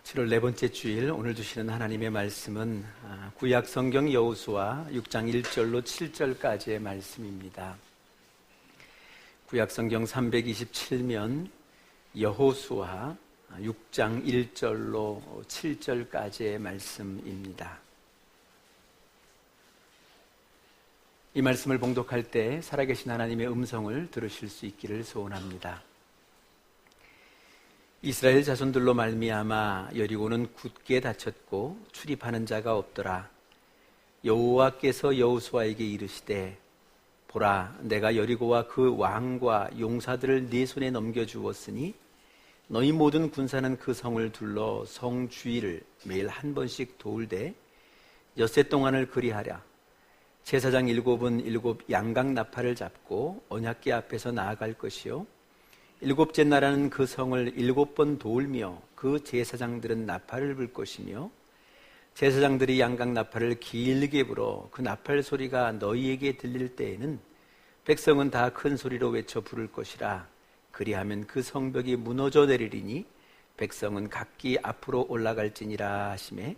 7월 네 번째 주일 오늘 주시는 하나님의 말씀은 구약 성경 여호수아 6장 1절로 7절까지의 말씀입니다. 구약 성경 327면 여호수아 6장 1절로 7절까지의 말씀입니다. 이 말씀을 봉독할 때 살아계신 하나님의 음성을 들으실 수 있기를 소원합니다. 이스라엘 자손들로 말미암아 여리고는 굳게 닫혔고 출입하는 자가 없더라. 여호와께서 여호수아에게 이르시되 보라, 내가 여리고와 그 왕과 용사들을 네 손에 넘겨주었으니 너희 모든 군사는 그 성을 둘러 성 주위를 매일 한 번씩 돌되 엿새 동안을 그리하랴. 제사장 7은 7 양각 나팔을 잡고 언약궤 앞에서 나아갈 것이요 일곱째 날에는 그 성을 7번 돌며 그 제사장들은 나팔을 불 것이며 제사장들이 양각 나팔을 길게 불어 그 나팔 소리가 너희에게 들릴 때에는 백성은 다 큰 소리로 외쳐 부를 것이라. 그리하면 그 성벽이 무너져 내리리니 백성은 각기 앞으로 올라갈지니라 하시매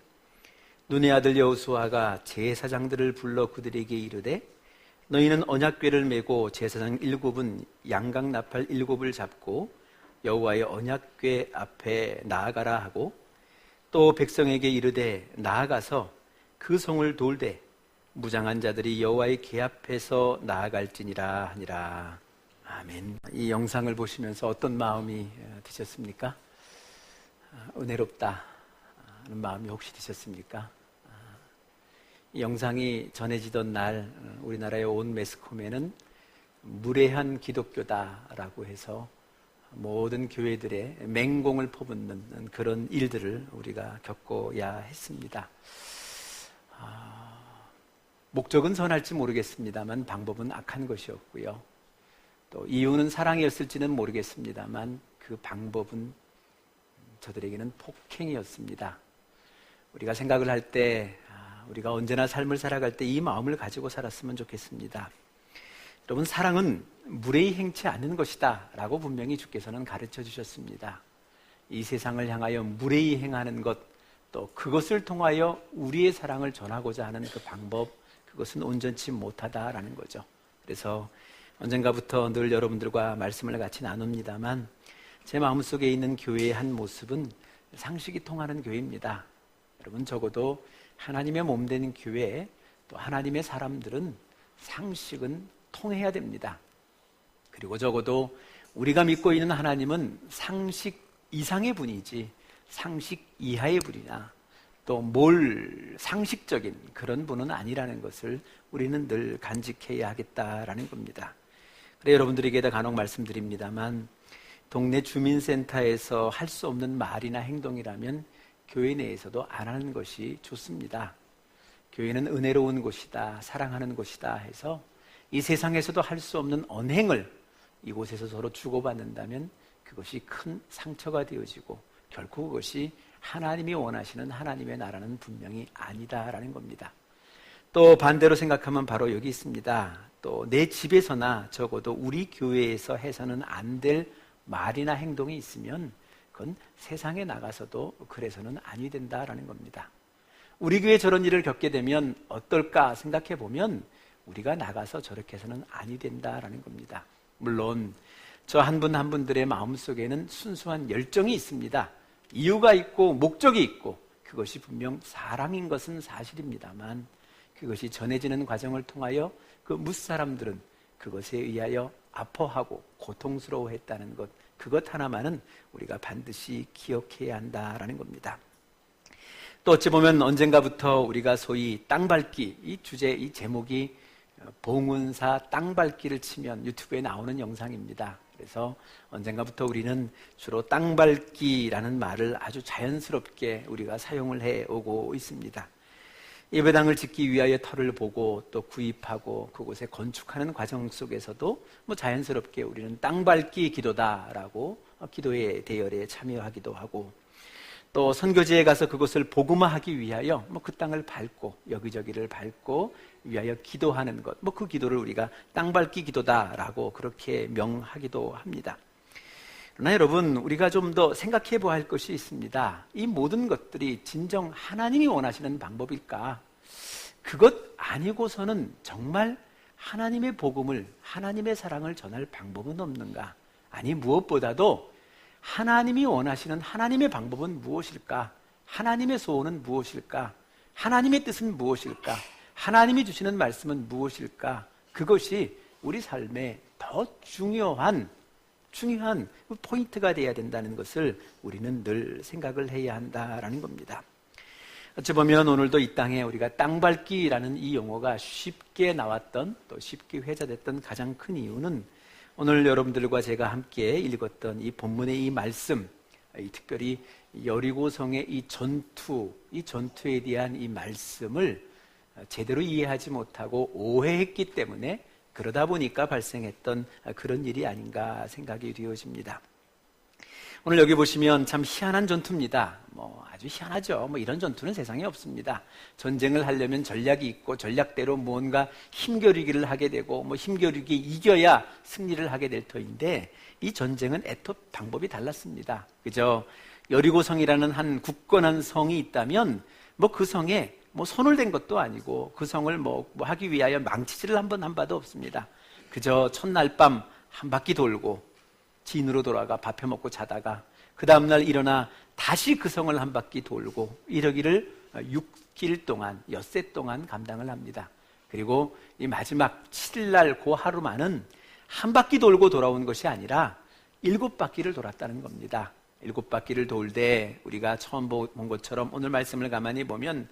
눈의 아들 여호수아가 제사장들을 불러 그들에게 이르되 너희는 언약궤를 메고 제사장 7은 양각 나팔 7을 잡고 여호와의 언약궤 앞에 나아가라 하고 또 백성에게 이르되 나아가서 그 성을 돌되 무장한 자들이 여호와의 궤 앞에서 나아갈지니라 하니라. 아멘. 이 영상을 보시면서 어떤 마음이 드셨습니까? 은혜롭다 하는 마음이 혹시 드셨습니까? 이 영상이 전해지던 날 우리나라의 온 매스컴에는 무례한 기독교다라고 해서 모든 교회들의 맹공을 퍼붓는 그런 일들을 우리가 겪어야 했습니다. 목적은 선할지 모르겠습니다만 방법은 악한 것이었고요. 또 이유는 사랑이었을지는 모르겠습니다만 그 방법은 저들에게는 폭행이었습니다. 우리가 생각을 할 때 우리가 언제나 삶을 살아갈 때 이 마음을 가지고 살았으면 좋겠습니다. 여러분, 사랑은 무례히 행치 않는 것이다 라고 분명히 주께서는 가르쳐 주셨습니다. 이 세상을 향하여 무례히 행하는 것, 또 그것을 통하여 우리의 사랑을 전하고자 하는 그 방법, 그것은 온전치 못하다라는 거죠. 그래서 언젠가부터 늘 여러분들과 말씀을 같이 나눕니다만 제 마음속에 있는 교회의 한 모습은 상식이 통하는 교회입니다. 여러분, 적어도 하나님의 몸된 교회, 또 하나님의 사람들은 상식은 통해야 됩니다. 그리고 적어도 우리가 믿고 있는 하나님은 상식 이상의 분이지 상식 이하의 분이나 또 상식적인 그런 분은 아니라는 것을 우리는 늘 간직해야 하겠다라는 겁니다. 그래 여러분들에게도 간혹 말씀드립니다만 동네 주민센터에서 할 수 없는 말이나 행동이라면 교회 내에서도 안 하는 것이 좋습니다. 교회는 은혜로운 곳이다, 사랑하는 곳이다 해서 이 세상에서도 할 수 없는 언행을 이곳에서 서로 주고받는다면 그것이 큰 상처가 되어지고 결코 그것이 하나님이 원하시는 하나님의 나라는 분명히 아니다라는 겁니다. 또 반대로 생각하면 바로 여기 있습니다. 또 내 집에서나 적어도 우리 교회에서 해서는 안 될 말이나 행동이 있으면 그건 세상에 나가서도 그래서는 아니 된다라는 겁니다. 우리 교회에 저런 일을 겪게 되면 어떨까 생각해 보면 우리가 나가서 저렇게 해서는 아니 된다라는 겁니다. 물론 저 한 분 한 분들의 마음속에는 순수한 열정이 있습니다. 이유가 있고 목적이 있고 그것이 분명 사랑인 것은 사실입니다만 그것이 전해지는 과정을 통하여 그 무사람들은 그것에 의하여 아파하고 고통스러워했다는 것, 그것 하나만은 우리가 반드시 기억해야 한다라는 겁니다. 또 어찌 보면 언젠가부터 우리가 소위 땅밟기, 이 주제, 이 제목이 봉은사 땅밟기를 치면 유튜브에 나오는 영상입니다. 그래서 언젠가부터 우리는 주로 땅밟기라는 말을 아주 자연스럽게 우리가 사용을 해오고 있습니다. 예배당을 짓기 위하여 터를 보고 또 구입하고 그곳에 건축하는 과정 속에서도 자연스럽게 우리는 땅밟기 기도다라고 기도의 대열에 참여하기도 하고 또 선교지에 가서 그것을 복음화하기 위하여 그 땅을 밟고 여기저기를 밟고 위하여 기도하는 것, 그 기도를 우리가 땅밟기 기도다라고 그렇게 명하기도 합니다. 그러나 여러분, 우리가 좀 더 생각해 보아야 할 것이 있습니다. 이 모든 것들이 진정 하나님이 원하시는 방법일까? 그것 아니고서는 정말 하나님의 복음을, 하나님의 사랑을 전할 방법은 없는가? 아니, 무엇보다도 하나님이 원하시는 하나님의 방법은 무엇일까? 하나님의 소원은 무엇일까? 하나님의 뜻은 무엇일까? 하나님이 주시는 말씀은 무엇일까? 그것이 우리 삶에 더 중요한 포인트가 되어야 된다는 것을 우리는 늘 생각을 해야 한다라는 겁니다. 어찌 보면 오늘도 이 땅에 우리가 땅밟기라는 이 용어가 쉽게 나왔던, 또 쉽게 회자됐던 가장 큰 이유는 오늘 여러분들과 제가 함께 읽었던 이 본문의 이 말씀, 특별히 여리고성의 이 전투에 대한 이 말씀을 제대로 이해하지 못하고 오해했기 때문에, 그러다 보니까 발생했던 그런 일이 아닌가 생각이 되어집니다. 오늘 여기 보시면 참 희한한 전투입니다. 아주 희한하죠. 이런 전투는 세상에 없습니다. 전쟁을 하려면 전략이 있고 전략대로 무언가 힘겨루기를 하게 되고 힘겨루기 이겨야 승리를 하게 될 터인데, 이 전쟁은 애토 방법이 달랐습니다. 그죠? 여리고성이라는 한 굳건한 성이 있다면 그 성에 손을 댄 것도 아니고 그 성을 하기 위하여 망치질을 한 번 한 바도 없습니다. 그저 첫날 밤 한 바퀴 돌고 진으로 돌아가 밥 해먹고 자다가 그 다음날 일어나 다시 그 성을 한 바퀴 돌고 이러기를 6일 동안, 엿새 동안 감당을 합니다. 그리고 이 마지막 7일 그 하루만은 한 바퀴 돌고 돌아온 것이 아니라 7바퀴를 돌았다는 겁니다. 7바퀴를 돌되 우리가 처음 본 것처럼 오늘 말씀을 가만히 보면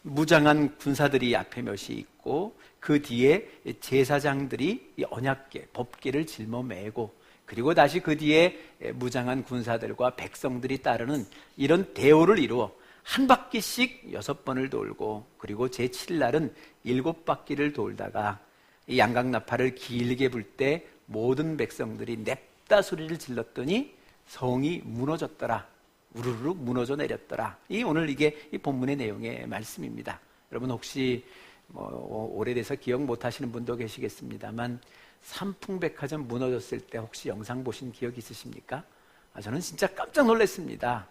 무장한 군사들이 앞에 몇이 있고 그 뒤에 제사장들이 이 언약궤, 법궤를 짊어매고, 그리고 다시 그 뒤에 무장한 군사들과 백성들이 따르는 이런 대오를 이루어 한 바퀴씩 6번을 돌고, 그리고 제7날은 7바퀴를 돌다가 이 양각나팔을 길게 불 때 모든 백성들이 냅다 소리를 질렀더니 성이 무너졌더라. 우르르 무너져 내렸더라. 오늘 이게 이 본문의 내용의 말씀입니다. 여러분 혹시 오래돼서 기억 못하시는 분도 계시겠습니다만 삼풍백화점 무너졌을 때 혹시 영상 보신 기억 있으십니까? 저는 진짜 깜짝 놀랐습니다.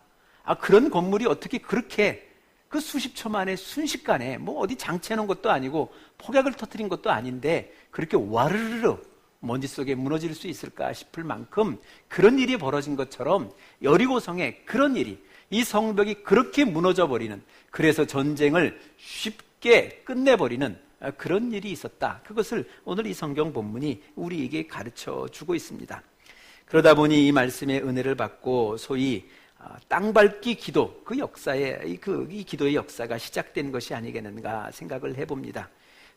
그런 건물이 어떻게 그렇게 그 수십 초 만에 순식간에 어디 장치해놓은 것도 아니고 폭약을 터뜨린 것도 아닌데 그렇게 와르르르 먼지 속에 무너질 수 있을까 싶을 만큼 그런 일이 벌어진 것처럼 여리고성에 그런 일이, 이 성벽이 그렇게 무너져 버리는, 그래서 전쟁을 쉽게 끝내버리는 그런 일이 있었다. 그것을 오늘 이 성경 본문이 우리에게 가르쳐 주고 있습니다. 그러다 보니 이 말씀의 은혜를 받고 소위 땅밟기 기도, 그 역사의 이 기도의 역사가 시작된 것이 아니겠는가 생각을 해봅니다.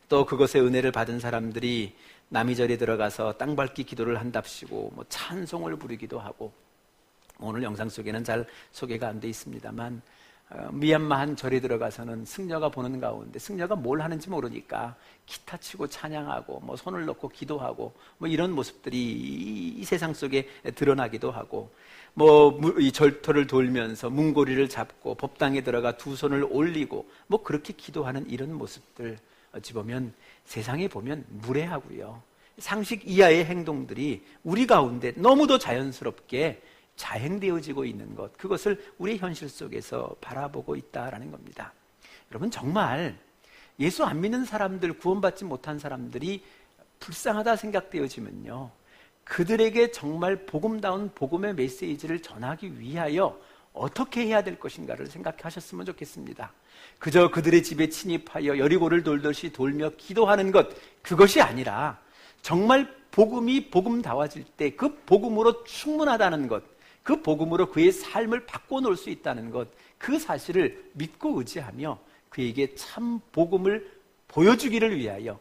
또 그것의 은혜를 받은 사람들이 남이절에 들어가서 땅밟기 기도를 한답시고 찬송을 부르기도 하고, 오늘 영상 속에는 잘 소개가 안 돼 있습니다만 미얀마 한 절에 들어가서는 승려가 보는 가운데 승려가 뭘 하는지 모르니까 기타 치고 찬양하고 손을 넣고 기도하고 이런 모습들이 이 세상 속에 드러나기도 하고, 이 절터를 돌면서 문고리를 잡고 법당에 들어가 두 손을 올리고 그렇게 기도하는 이런 모습들, 어찌 보면 세상에 보면 무례하고요, 상식 이하의 행동들이 우리 가운데 너무도 자연스럽게 자행되어지고 있는 것, 그것을 우리 현실 속에서 바라보고 있다라는 겁니다. 여러분 정말 예수 안 믿는 사람들, 구원받지 못한 사람들이 불쌍하다 생각되어지면요, 그들에게 정말 복음다운 복음의 메시지를 전하기 위하여 어떻게 해야 될 것인가를 생각하셨으면 좋겠습니다. 그저 그들의 집에 침입하여 여리고를 돌듯이 돌며 기도하는 것, 그것이 아니라 정말 복음이 복음다워질 때 그 복음으로 충분하다는 것, 그 복음으로 그의 삶을 바꿔놓을 수 있다는 것, 그 사실을 믿고 의지하며 그에게 참 복음을 보여주기를 위하여,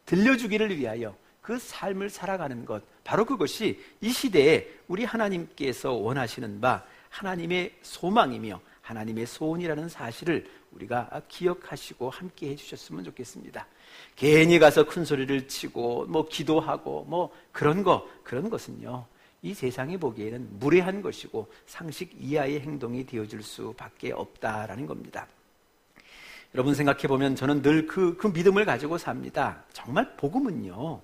들려주기를 위하여 그 삶을 살아가는 것, 바로 그것이 이 시대에 우리 하나님께서 원하시는 바 하나님의 소망이며 하나님의 소원이라는 사실을 우리가 기억하시고 함께 해주셨으면 좋겠습니다. 괜히 가서 큰 소리를 치고 기도하고 그런 것은요, 이 세상이 보기에는 무례한 것이고 상식 이하의 행동이 되어질 수밖에 없다라는 겁니다. 여러분 생각해보면 저는 늘 그 믿음을 가지고 삽니다. 정말 복음은요,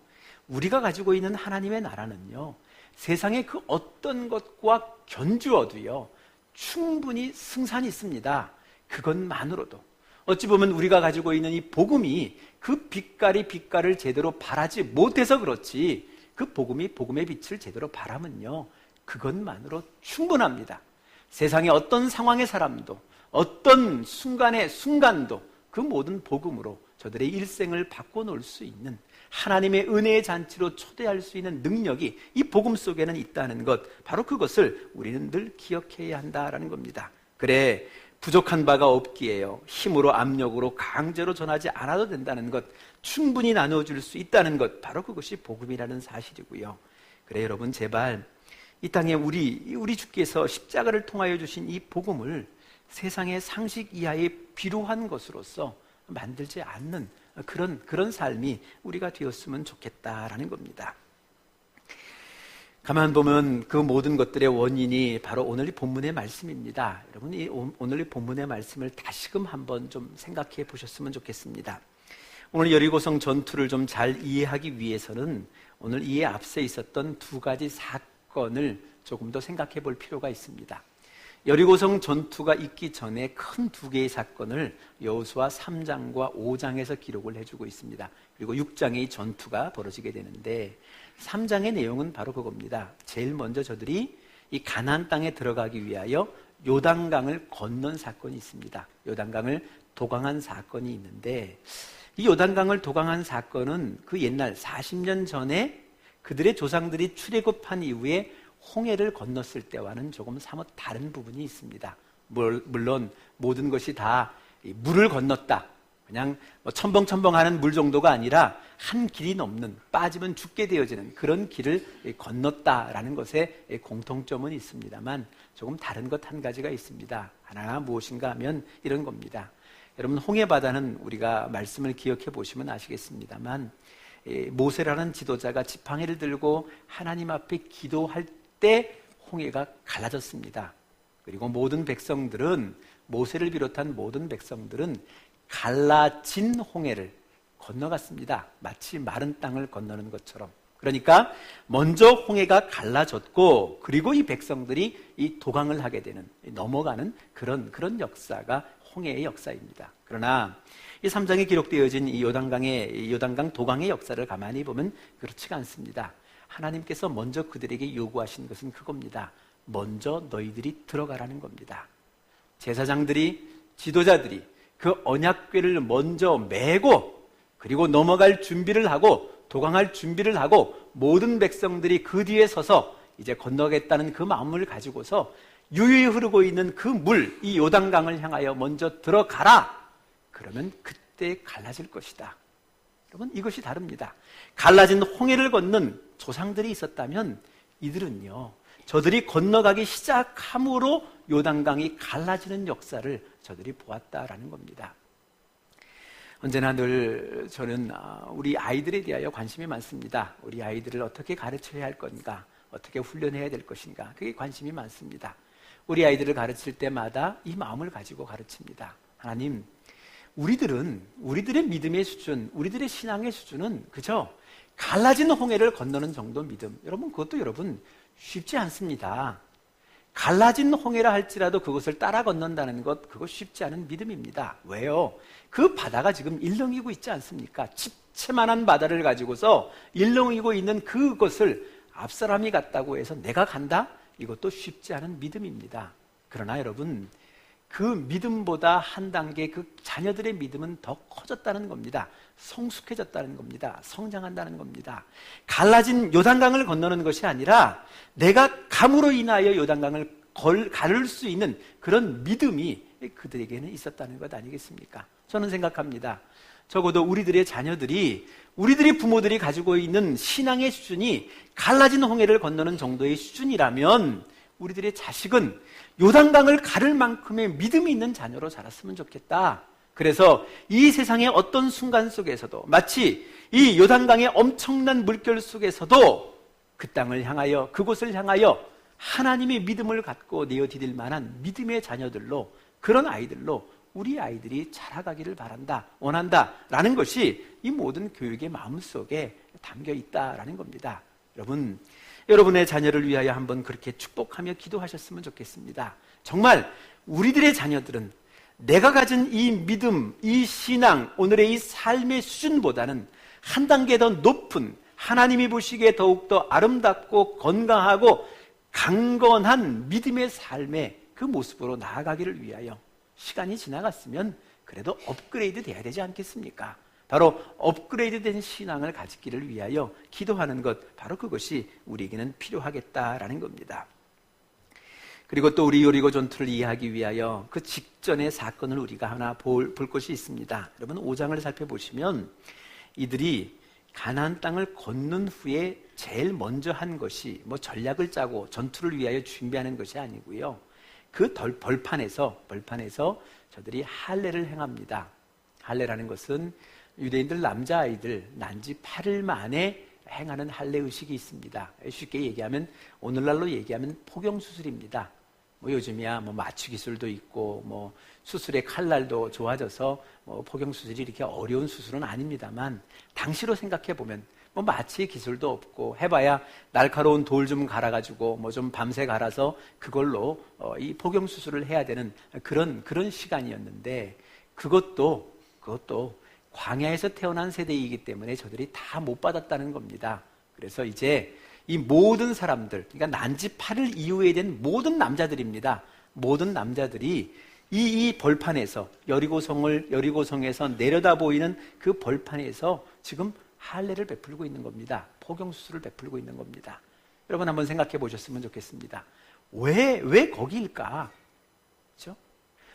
우리가 가지고 있는 하나님의 나라는요, 세상의 그 어떤 것과 견주어도요, 충분히 승산이 있습니다. 그것만으로도. 어찌 보면 우리가 가지고 있는 이 복음이 그 빛깔을 제대로 발하지 못해서 그렇지, 그 복음이 복음의 빛을 제대로 발하면요, 그것만으로 충분합니다. 세상의 어떤 상황의 사람도, 어떤 순간의 순간도 그 모든 복음으로 저들의 일생을 바꿔놓을 수 있는, 하나님의 은혜의 잔치로 초대할 수 있는 능력이 이 복음 속에는 있다는 것, 바로 그것을 우리는 늘 기억해야 한다라는 겁니다. 그래, 부족한 바가 없기에요, 힘으로 압력으로 강제로 전하지 않아도 된다는 것, 충분히 나누어줄 수 있다는 것, 바로 그것이 복음이라는 사실이고요. 그래, 여러분, 제발 이 땅에 우리 주께서 십자가를 통하여 주신 이 복음을 세상의 상식 이하의 비루한 것으로서 만들지 않는 그런 삶이 우리가 되었으면 좋겠다라는 겁니다. 가만 보면 그 모든 것들의 원인이 바로 오늘 이 본문의 말씀입니다. 여러분, 이 오늘 이 본문의 말씀을 다시금 한번 좀 생각해 보셨으면 좋겠습니다. 오늘 여리고성 전투를 좀 잘 이해하기 위해서는 오늘 이에 앞서 있었던 두 가지 사건을 조금 더 생각해 볼 필요가 있습니다. 여리고성 전투가 있기 전에 큰 두 개의 사건을 여호수아 3장과 5장에서 기록을 해주고 있습니다. 그리고 6장에 이 전투가 벌어지게 되는데, 3장의 내용은 바로 그겁니다. 제일 먼저 저들이 이 가나안 땅에 들어가기 위하여 요단강을 건넌 사건이 있습니다. 요단강을 도강한 사건이 있는데, 이 요단강을 도강한 사건은 그 옛날 40년 전에 그들의 조상들이 출애굽한 이후에 홍해를 건넜을 때와는 조금 사뭇 다른 부분이 있습니다. 물론 모든 것이 다 물을 건넜다, 그냥 첨벙첨벙하는 물 정도가 아니라 한 길이 넘는, 빠지면 죽게 되어지는 그런 길을 건넜다라는 것에 공통점은 있습니다만 조금 다른 것 한 가지가 있습니다. 하나 무엇인가 하면 이런 겁니다. 여러분, 홍해바다는 우리가 말씀을 기억해 보시면 아시겠습니다만, 모세라는 지도자가 지팡이를 들고 하나님 앞에 기도할 때 홍해가 갈라졌습니다. 그리고 모든 백성들은, 모세를 비롯한 모든 백성들은 갈라진 홍해를 건너갔습니다. 마치 마른 땅을 건너는 것처럼. 그러니까 먼저 홍해가 갈라졌고, 그리고 이 백성들이 이 도강을 하게 되는, 넘어가는 그런 역사가 홍해의 역사입니다. 그러나 이 3장에 기록되어진 이 요단강 도강의 역사를 가만히 보면 그렇지가 않습니다. 하나님께서 먼저 그들에게 요구하신 것은 그겁니다. 먼저 너희들이 들어가라는 겁니다. 제사장들이, 지도자들이 그 언약궤를 먼저 메고, 그리고 넘어갈 준비를 하고, 도강할 준비를 하고, 모든 백성들이 그 뒤에 서서 이제 건너겠다는 그 마음을 가지고서 유유히 흐르고 있는 그 물, 이 요단강을 향하여 먼저 들어가라. 그러면 그때 갈라질 것이다. 여러분, 이것이 다릅니다. 갈라진 홍해를 걷는 조상들이 있었다면 이들은요, 저들이 건너가기 시작함으로 요단강이 갈라지는 역사를 저들이 보았다라는 겁니다. 언제나 늘 저는 우리 아이들에 대하여 관심이 많습니다. 우리 아이들을 어떻게 가르쳐야 할 건가, 어떻게 훈련해야 될 것인가, 그게 관심이 많습니다. 우리 아이들을 가르칠 때마다 이 마음을 가지고 가르칩니다. 하나님, 우리들의 믿음의 수준, 우리들의 신앙의 수준은 그저 갈라진 홍해를 건너는 정도 믿음. 여러분, 그것도 여러분 쉽지 않습니다. 갈라진 홍해라 할지라도 그것을 따라 건넌다는 것, 그거 쉽지 않은 믿음입니다. 왜요? 그 바다가 지금 일렁이고 있지 않습니까? 집채만한 바다를 가지고서 일렁이고 있는 그것을 앞사람이 갔다고 해서 내가 간다? 이것도 쉽지 않은 믿음입니다. 그러나 여러분, 그 믿음보다 한 단계 그 자녀들의 믿음은 더 커졌다는 겁니다. 성숙해졌다는 겁니다. 성장한다는 겁니다. 갈라진 요단강을 건너는 것이 아니라 내가 감으로 인하여 요단강을 가를 수 있는 그런 믿음이 그들에게는 있었다는 것 아니겠습니까? 저는 생각합니다. 적어도 우리들의 자녀들이, 우리들의 부모들이 가지고 있는 신앙의 수준이 갈라진 홍해를 건너는 정도의 수준이라면 우리들의 자식은 요단강을 가를 만큼의 믿음이 있는 자녀로 자랐으면 좋겠다. 그래서 이 세상의 어떤 순간 속에서도, 마치 이 요단강의 엄청난 물결 속에서도 그 땅을 향하여, 그곳을 향하여 하나님의 믿음을 갖고 내어디딜 만한 믿음의 자녀들로, 그런 아이들로 우리 아이들이 자라가기를 바란다, 원한다 라는 것이 이 모든 교육의 마음속에 담겨 있다라는 겁니다. 여러분, 여러분의 자녀를 위하여 한번 그렇게 축복하며 기도하셨으면 좋겠습니다. 정말 우리들의 자녀들은 내가 가진 이 믿음, 이 신앙, 오늘의 이 삶의 수준보다는 한 단계 더 높은, 하나님이 보시기에 더욱더 아름답고 건강하고 강건한 믿음의 삶의 그 모습으로 나아가기를 위하여 시간이 지나갔으면 그래도 업그레이드 돼야 되지 않겠습니까? 바로 업그레이드 된 신앙을 가지기를 위하여 기도하는 것, 바로 그것이 우리에게는 필요하겠다라는 겁니다. 그리고 또 우리 여리고 전투를 이해하기 위하여 그 직전의 사건을 우리가 하나 볼 것이 있습니다. 여러분 5장을 살펴보시면 이들이 가나안 땅을 건넌 후에 제일 먼저 한 것이 뭐 전략을 짜고 전투를 위하여 준비하는 것이 아니고요. 그 벌판에서 저들이 할례를 행합니다. 할례라는 것은 유대인들 남자아이들 난지 8일 만에 행하는 할례 의식이 있습니다. 쉽게 얘기하면 오늘날로 얘기하면 포경수술입니다. 뭐 요즘이야 뭐 마취 기술도 있고 뭐 수술의 칼날도 좋아져서 뭐 포경수술이 이렇게 어려운 수술은 아닙니다만 당시로 생각해 보면 뭐 마취 기술도 없고 해봐야 날카로운 돌 좀 갈아가지고 뭐 좀 밤새 갈아서 그걸로 이 포경수술을 해야 되는 그런 시간이었는데 그것도 광야에서 태어난 세대이기 때문에 저들이 다 못 받았다는 겁니다. 그래서 이제 이 모든 사람들, 그러니까 난지 8일 이후에 된 모든 남자들입니다. 모든 남자들이 이 벌판에서 여리고성에서 내려다 보이는 그 벌판에서 지금 할례를 베풀고 있는 겁니다. 포경수술을 베풀고 있는 겁니다. 여러분 한번 생각해 보셨으면 좋겠습니다. 왜 거기일까? 그렇죠?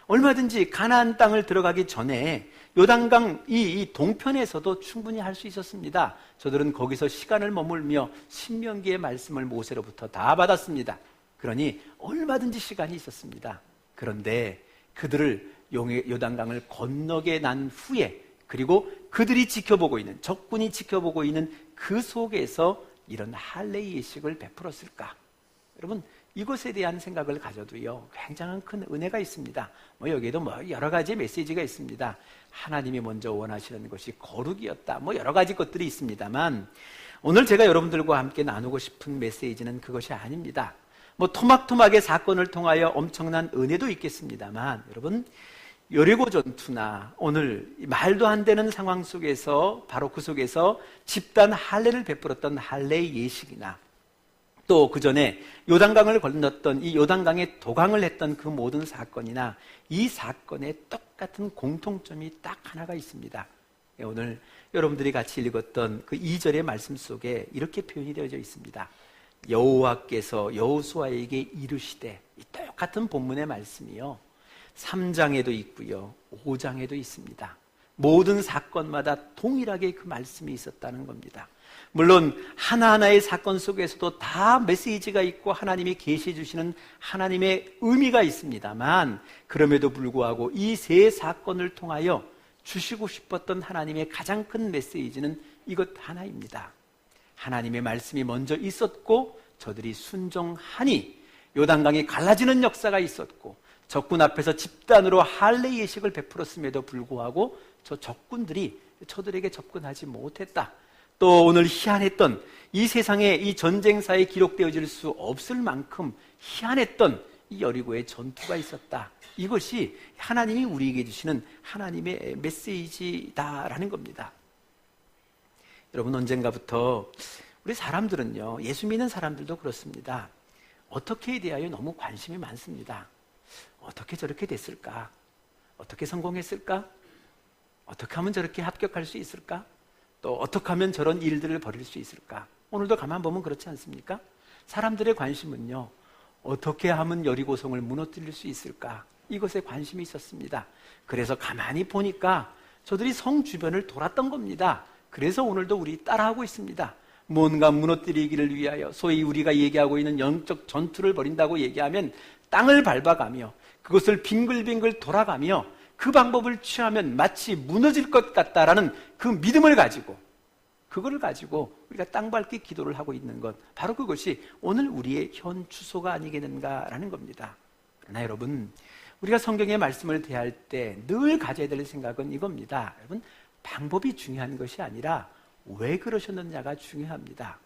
얼마든지 가나안 땅을 들어가기 전에 요단강 이 동편에서도 충분히 할 수 있었습니다. 저들은 거기서 시간을 머물며 신명기의 말씀을 모세로부터 다 받았습니다. 그러니 얼마든지 시간이 있었습니다. 그런데 그들을 요단강을 건너게 난 후에 그리고 그들이 지켜보고 있는 적군이 지켜보고 있는 그 속에서 이런 할례 예식을 베풀었을까? 여러분 이것에 대한 생각을 가져도요 굉장한 큰 은혜가 있습니다. 뭐 여기에도 뭐 여러 가지 메시지가 있습니다. 하나님이 먼저 원하시는 것이 거룩이었다. 뭐 여러 가지 것들이 있습니다만 오늘 제가 여러분들과 함께 나누고 싶은 메시지는 그것이 아닙니다. 뭐 토막토막의 사건을 통하여 엄청난 은혜도 있겠습니다만 여러분 여리고 전투나 오늘 말도 안 되는 상황 속에서 바로 그 속에서 집단 할례를 베풀었던 할례 예식이나 또 그 전에 요단강을 건넜던 이 요단강에 도강을 했던 그 모든 사건이나 이 사건에 똑같은 공통점이 딱 하나가 있습니다. 오늘 여러분들이 같이 읽었던 그 2절의 말씀 속에 이렇게 표현이 되어져 있습니다. 여호와께서 여호수아에게 이르시되, 이 똑같은 본문의 말씀이요 3장에도 있고요 5장에도 있습니다. 모든 사건마다 동일하게 그 말씀이 있었다는 겁니다. 물론 하나하나의 사건 속에서도 다 메시지가 있고 하나님이 계시해 주시는 하나님의 의미가 있습니다만 그럼에도 불구하고 이 세 사건을 통하여 주시고 싶었던 하나님의 가장 큰 메시지는 이것 하나입니다. 하나님의 말씀이 먼저 있었고 저들이 순종하니 요단강이 갈라지는 역사가 있었고 적군 앞에서 집단으로 할례 예식을 베풀었음에도 불구하고 저 적군들이 저들에게 접근하지 못했다. 또 오늘 희한했던 이 세상에 이 전쟁사에 기록되어질 수 없을 만큼 희한했던 이 여리고의 전투가 있었다. 이것이 하나님이 우리에게 주시는 하나님의 메시지다라는 겁니다. 여러분 언젠가부터 우리 사람들은요 예수 믿는 사람들도 그렇습니다. 어떻게에 대하여 너무 관심이 많습니다. 어떻게 저렇게 됐을까? 어떻게 성공했을까? 어떻게 하면 저렇게 합격할 수 있을까? 또 어떻게 하면 저런 일들을 벌일 수 있을까? 오늘도 가만 보면 그렇지 않습니까? 사람들의 관심은요 어떻게 하면 여리고성을 무너뜨릴 수 있을까? 이것에 관심이 있었습니다. 그래서 가만히 보니까 저들이 성 주변을 돌았던 겁니다. 그래서 오늘도 우리 따라하고 있습니다. 뭔가 무너뜨리기를 위하여 소위 우리가 얘기하고 있는 영적 전투를 벌인다고 얘기하면 땅을 밟아가며 그것을 빙글빙글 돌아가며 그 방법을 취하면 마치 무너질 것 같다라는 그 믿음을 가지고 그거를 가지고 우리가 땅 밟기 기도를 하고 있는 것, 바로 그것이 오늘 우리의 현 주소가 아니겠는가라는 겁니다. 그러나 여러분 우리가 성경의 말씀을 대할 때 늘 가져야 될 생각은 이겁니다. 여러분 방법이 중요한 것이 아니라 왜 그러셨느냐가 중요합니다.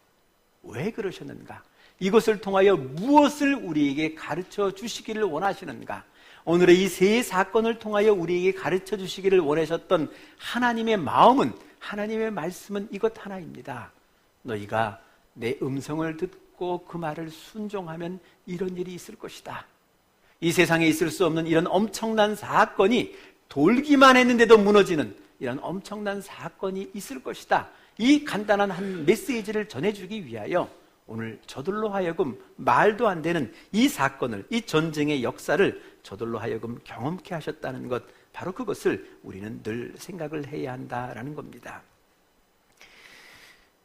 왜 그러셨는가? 이것을 통하여 무엇을 우리에게 가르쳐 주시기를 원하시는가? 오늘의 이 세 사건을 통하여 우리에게 가르쳐 주시기를 원하셨던 하나님의 마음은, 하나님의 말씀은 이것 하나입니다. 너희가 내 음성을 듣고 그 말을 순종하면 이런 일이 있을 것이다. 이 세상에 있을 수 없는 이런 엄청난 사건이, 돌기만 했는데도 무너지는 이런 엄청난 사건이 있을 것이다. 이 간단한 한 메시지를 전해주기 위하여 오늘 저들로 하여금 말도 안 되는 이 사건을, 이 전쟁의 역사를 저들로 하여금 경험케 하셨다는 것, 바로 그것을 우리는 늘 생각을 해야 한다라는 겁니다.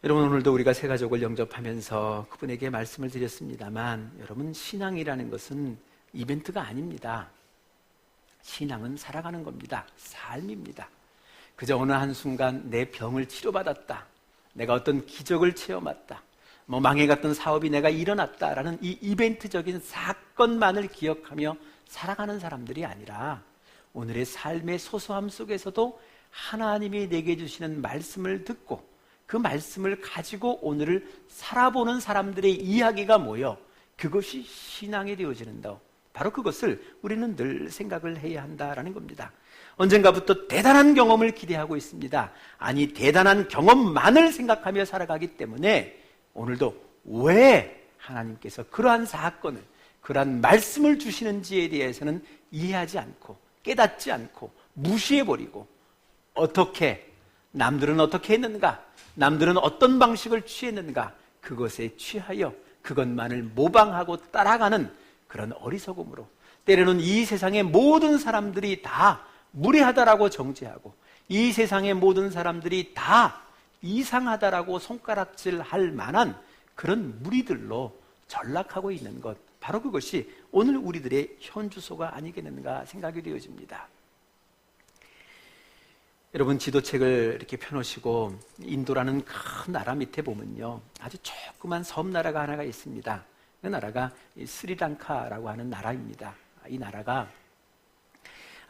여러분, 오늘도 우리가 새 가족을 영접하면서 그분에게 말씀을 드렸습니다만, 여러분, 신앙이라는 것은 이벤트가 아닙니다. 신앙은 살아가는 겁니다. 삶입니다. 그저 어느 한순간 내 병을 치료받았다, 내가 어떤 기적을 체험했다, 망해갔던 사업이 내가 일어났다라는 이 이벤트적인 사건만을 기억하며 살아가는 사람들이 아니라, 오늘의 삶의 소소함 속에서도 하나님이 내게 주시는 말씀을 듣고 그 말씀을 가지고 오늘을 살아보는 사람들의 이야기가 모여 그것이 신앙이 되어지는다. 바로 그것을 우리는 늘 생각을 해야 한다라는 겁니다. 언젠가부터 대단한 경험을 기대하고 있습니다. 아니, 대단한 경험만을 생각하며 살아가기 때문에 오늘도 왜 하나님께서 그러한 사건을, 그러한 말씀을 주시는지에 대해서는 이해하지 않고, 깨닫지 않고, 무시해버리고, 어떻게, 남들은 어떻게 했는가, 남들은 어떤 방식을 취했는가, 그것에 취하여 그것만을 모방하고 따라가는 그런 어리석음으로, 때로는 이 세상의 모든 사람들이 다 무례하다라고 정죄하고, 이 세상의 모든 사람들이 다 이상하다라고 손가락질할 만한 그런 무리들로 전락하고 있는 것, 바로 그것이 오늘 우리들의 현주소가 아니겠는가 생각이 되어집니다. 여러분, 지도책을 이렇게 펴놓으시고 인도라는 큰 나라 밑에 보면요, 아주 조그만 섬나라가 하나가 있습니다. 그 나라가 스리랑카라고 하는 나라입니다. 이 나라가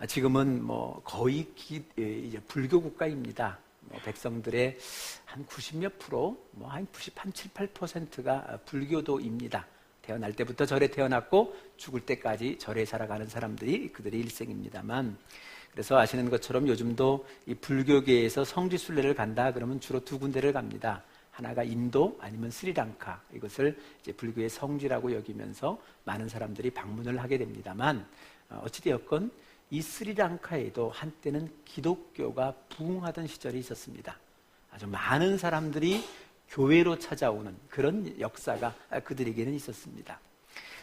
지금은 거의 이제 불교 국가입니다. 백성들의 한 90몇 프로, 한 7, 8%가 불교도입니다. 태어날 때부터 절에 태어났고 죽을 때까지 절에 살아가는 사람들이 그들의 일생입니다만, 그래서 아시는 것처럼 요즘도 이 불교계에서 성지순례를 간다 그러면 주로 두 군데를 갑니다. 하나가 인도, 아니면 스리랑카. 이것을 이제 불교의 성지라고 여기면서 많은 사람들이 방문을 하게 됩니다만, 어찌되었건 이 스리랑카에도 한때는 기독교가 부흥하던 시절이 있었습니다. 아주 많은 사람들이 교회로 찾아오는 그런 역사가 그들에게는 있었습니다.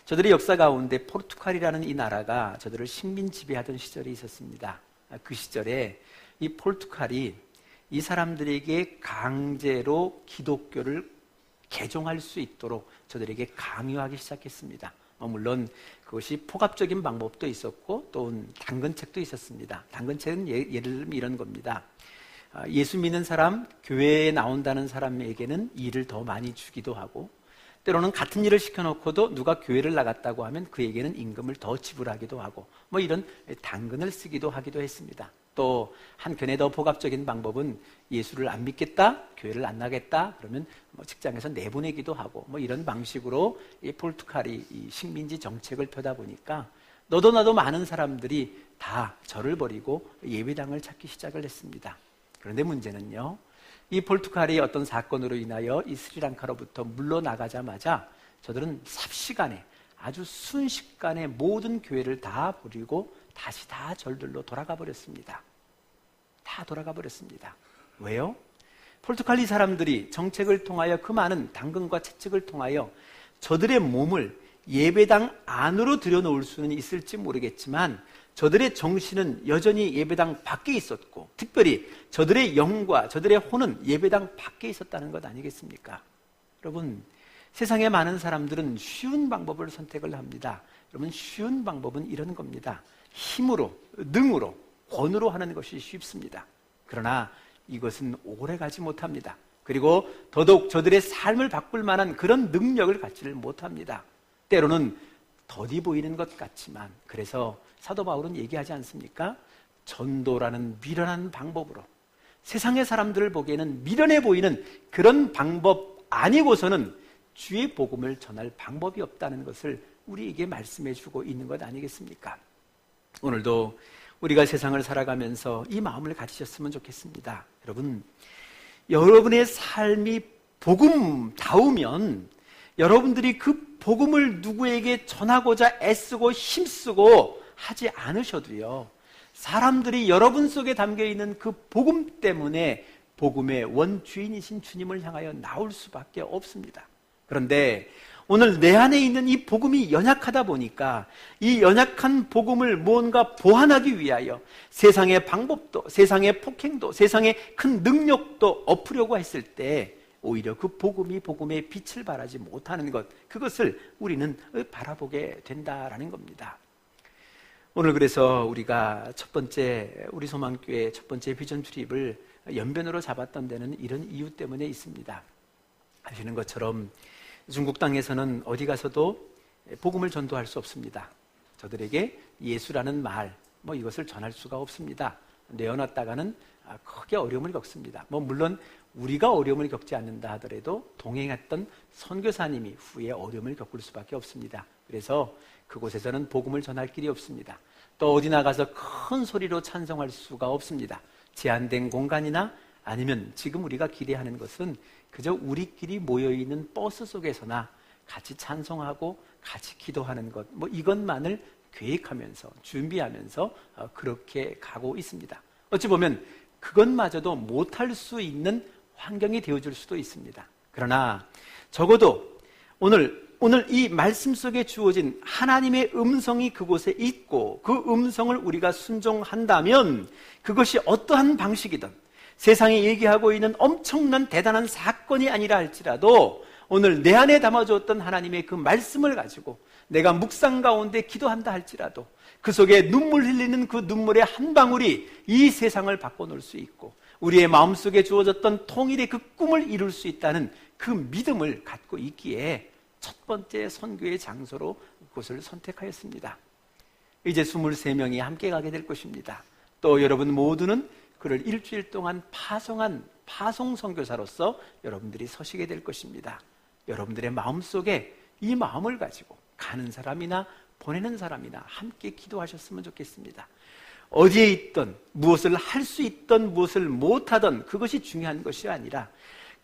저들의 역사 가운데 포르투갈이라는 이 나라가 저들을 식민 지배하던 시절이 있었습니다. 그 시절에 이 포르투갈이 이 사람들에게 강제로 기독교를 개종할 수 있도록 저들에게 강요하기 시작했습니다. 물론 그것이 포갑적인 방법도 있었고 또 당근책도 있었습니다. 당근책은 예를 들면 이런 겁니다. 예수 믿는 사람, 교회에 나온다는 사람에게는 일을 더 많이 주기도 하고, 때로는 같은 일을 시켜놓고도 누가 교회를 나갔다고 하면 그에게는 임금을 더 지불하기도 하고, 이런 당근을 쓰기도 하기도 했습니다. 또 한편에 더 포갑적인 방법은 예수를 안 믿겠다, 교회를 안 나겠다 그러면 직장에서 내보내기도 하고, 이런 방식으로 이 포르투갈이 이 식민지 정책을 펴다 보니까 너도 나도 많은 사람들이 다 절을 버리고 예배당을 찾기 시작을 했습니다. 그런데 문제는요, 이 포르투갈이 어떤 사건으로 인하여 이 스리랑카로부터 물러나가자마자 저들은 삽시간에, 아주 순식간에 모든 교회를 다 버리고 다시 다 절들로 돌아가 버렸습니다. 다 돌아가 버렸습니다. 왜요? 포르투갈 이 사람들이 정책을 통하여, 그 많은 당근과 채찍을 통하여 저들의 몸을 예배당 안으로 들여놓을 수는 있을지 모르겠지만 저들의 정신은 여전히 예배당 밖에 있었고, 특별히 저들의 영과 저들의 혼은 예배당 밖에 있었다는 것 아니겠습니까? 여러분, 세상에 많은 사람들은 쉬운 방법을 선택을 합니다. 여러분, 쉬운 방법은 이런 겁니다. 힘으로, 능으로, 권으로 하는 것이 쉽습니다. 그러나 이것은 오래가지 못합니다. 그리고 더더욱 저들의 삶을 바꿀 만한 그런 능력을 갖지를 못합니다. 때로는 더디 보이는 것 같지만, 그래서 사도 바울은 얘기하지 않습니까? 전도라는 미련한 방법으로, 세상의 사람들을 보기에는 미련해 보이는 그런 방법 아니고서는 주의 복음을 전할 방법이 없다는 것을 우리에게 말씀해 주고 있는 것 아니겠습니까? 오늘도 우리가 세상을 살아가면서 이 마음을 가지셨으면 좋겠습니다. 여러분, 여러분의 삶이 복음다우면 여러분들이 그 복음을 누구에게 전하고자 애쓰고 힘쓰고 하지 않으셔도요, 사람들이 여러분 속에 담겨있는 그 복음 때문에 복음의 원주인이신 주님을 향하여 나올 수밖에 없습니다. 그런데 오늘 내 안에 있는 이 복음이 연약하다 보니까 이 연약한 복음을 무언가 보완하기 위하여 세상의 방법도, 세상의 폭행도, 세상의 큰 능력도 엎으려고 했을 때 오히려 그 복음의 빛을 발하지 못하는 것, 그것을 우리는 바라보게 된다라는 겁니다. 오늘 그래서 우리가 첫 번째, 우리 소망교회 첫 번째 비전 출입을 연변으로 잡았던 데는 이런 이유 때문에 있습니다. 아시는 것처럼 중국 땅에서는 어디 가서도 복음을 전도할 수 없습니다. 저들에게 예수라는 말, 이것을 전할 수가 없습니다. 내어놨다가는 크게 어려움을 겪습니다. 물론 우리가 어려움을 겪지 않는다 하더라도 동행했던 선교사님이 후에 어려움을 겪을 수밖에 없습니다. 그래서 그곳에서는 복음을 전할 길이 없습니다. 또 어디 나가서 큰 소리로 찬송할 수가 없습니다. 제한된 공간이나 아니면 지금 우리가 기대하는 것은 그저 우리끼리 모여있는 버스 속에서나 같이 찬송하고 같이 기도하는 것, 이것만을 계획하면서 준비하면서 그렇게 가고 있습니다. 어찌 보면 그것마저도 못할 수 있는 환경이 되어줄 수도 있습니다. 그러나 적어도 오늘 이 말씀 속에 주어진 하나님의 음성이 그곳에 있고 그 음성을 우리가 순종한다면 그것이 어떠한 방식이든 세상에 얘기하고 있는 엄청난 대단한 사건이 아니라 할지라도 오늘 내 안에 담아주었던 하나님의 그 말씀을 가지고 내가 묵상 가운데 기도한다 할지라도 그 속에 눈물 흘리는 그 눈물의 한 방울이 이 세상을 바꿔놓을 수 있고 우리의 마음속에 주어졌던 통일의 그 꿈을 이룰 수 있다는 그 믿음을 갖고 있기에 첫 번째 선교의 장소로 그곳을 선택하였습니다. 이제 23명이 함께 가게 될 것입니다. 또 여러분 모두는 그를 일주일 동안 파송한 파송 선교사로서 여러분들이 서시게 될 것입니다. 여러분들의 마음속에 이 마음을 가지고 가는 사람이나 보내는 사람이나 함께 기도하셨으면 좋겠습니다. 어디에 있든 무엇을 할 수 있든 무엇을 못하든 그것이 중요한 것이 아니라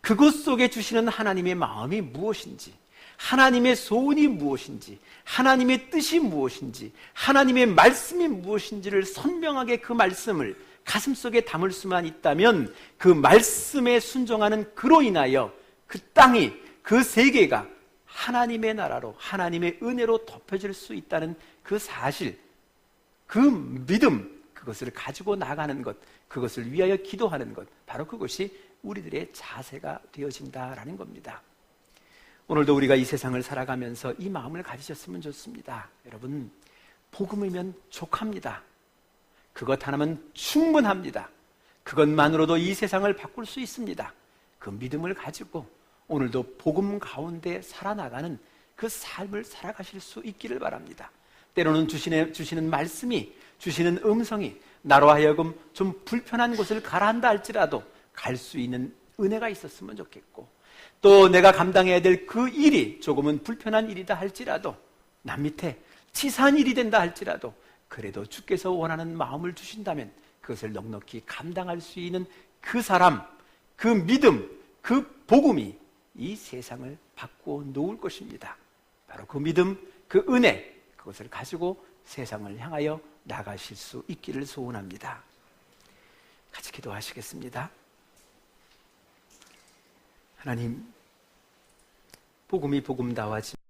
그곳 속에 주시는 하나님의 마음이 무엇인지, 하나님의 소원이 무엇인지, 하나님의 뜻이 무엇인지, 하나님의 말씀이 무엇인지를 선명하게 그 말씀을 가슴속에 담을 수만 있다면 그 말씀에 순종하는 그로 인하여 그 땅이, 그 세계가 하나님의 나라로, 하나님의 은혜로 덮여질 수 있다는 그 사실, 그 믿음, 그것을 가지고 나가는 것, 그것을 위하여 기도하는 것, 바로 그것이 우리들의 자세가 되어진다라는 겁니다. 오늘도 우리가 이 세상을 살아가면서 이 마음을 가지셨으면 좋습니다. 여러분, 복음이면 족합니다. 그것 하나면 충분합니다. 그것만으로도 이 세상을 바꿀 수 있습니다. 그 믿음을 가지고 오늘도 복음 가운데 살아나가는 그 삶을 살아가실 수 있기를 바랍니다. 때로는 주시는 말씀이, 주시는 음성이 나로 하여금 좀 불편한 곳을 가라 한다 할지라도 갈 수 있는 은혜가 있었으면 좋겠고, 또 내가 감당해야 될 그 일이 조금은 불편한 일이다 할지라도, 남 밑에 치사한 일이 된다 할지라도 그래도 주께서 원하는 마음을 주신다면 그것을 넉넉히 감당할 수 있는 그 사람, 그 믿음, 그 복음이 이 세상을 바꾸어 놓을 것입니다. 바로 그 믿음, 그 은혜, 그것을 가지고 세상을 향하여 나가실 수 있기를 소원합니다. 같이 기도하시겠습니다. 하나님, 복음이 복음다워지만